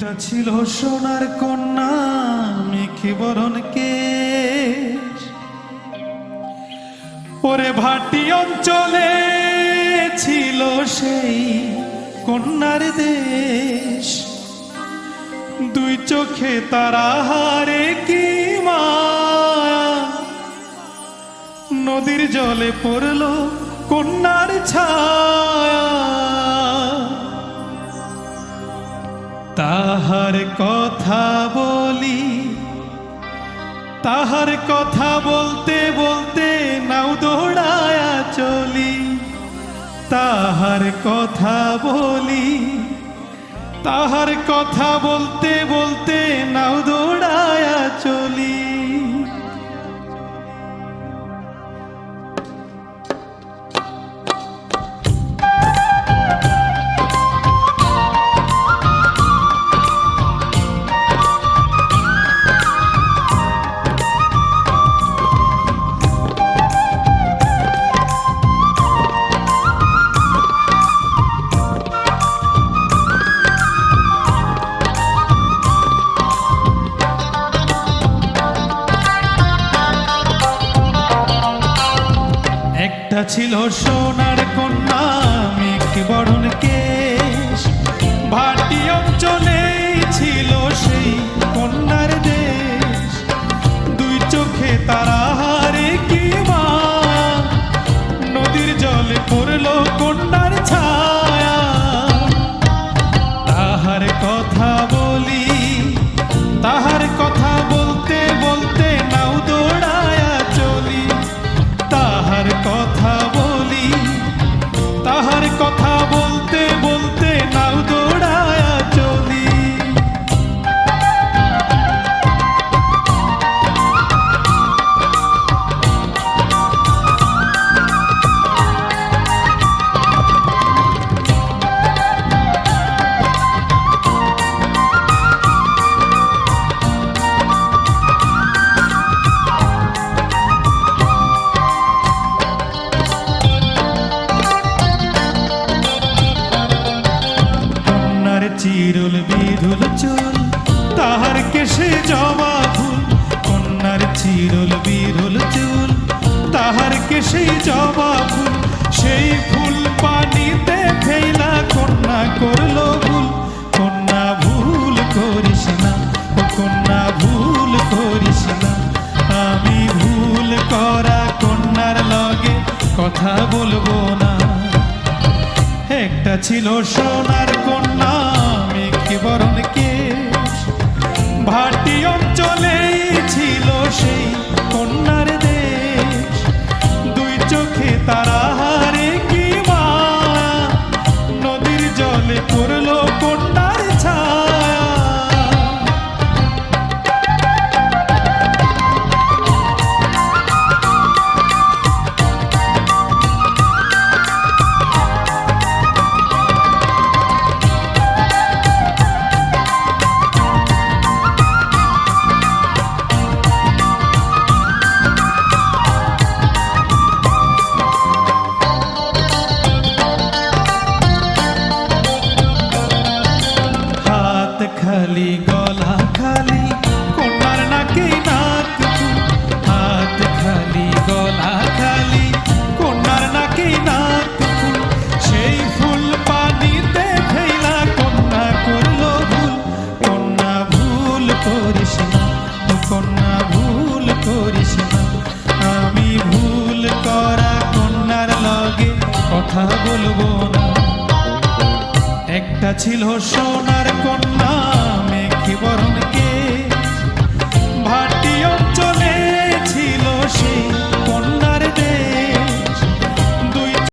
একটা ছিল সোনার কন্যা মেখে বরণ কেশ, ওরে ভাটি অঞ্চলে ছিল সেই কন্যার দেশ। দুই চোখে তারা হারে কি মায়া, নদীর জলে পড়ল কন্যার ছায়া। তাহার কথা বলি, তাহার কথা বলতে বলতে নাও দৌড়ায়া চলি। তাহার কথা বলি, তাহার কথা বলতে বলতে নাও দৌড়ায়া চলি। একটা ছিল সোনার কন্যা মেখে বরণ কেশ, ভাটি অঞ্চলে ছিল সেই কন্যার দেশ। দুই চোখে তারা হারে কি মায়া, নদীর জলে পড়ল কন্যার ছায়া। তাহার কথা বলি, তাহার কথা বলতে বলতে নাও দৌড়ায়া চলি। তাহার কথা বলি, তাহার কথা বলতে বলতে নাও দৌড়ায়া চলি। চিরুল বিধুল চুল, তাহার কেশে জবা ফুল। কন্যার চিরুল বিধুল চুল, তাহার কেশে জবা ফুল। সেই ফুল পানিতে ফেলা কন্যা করলো ভুল। কন্যা ভুল করিস না, ও কন্যা ভুল করিস না। আমি ভুল করা কন্যার লগে কথা বলবো না। একটা ছিল সোনার কন্যা মেখে বরণ কেশ, ভাটি অঞ্চলে ছিল সেই কন্যার দেশ। দুই চোখে তারা হারে কি মায়া, নদীর জলে পড়ল কন্যার ছায়া। খালি গলা খালি কন্যার নাকে নাক ফুল। হাত খালি গলা খালি কন্যার নাকে নাক ফুল। সেই ফুল পানিতে ফেলা কন্যা করলো ভুল। কন্যা ভুল করিস না, কন্যা ভুল করিস না। আমি ভুল করা কন্যার লগে কথা বলবো না। একটা ছিল সোনার কন্যা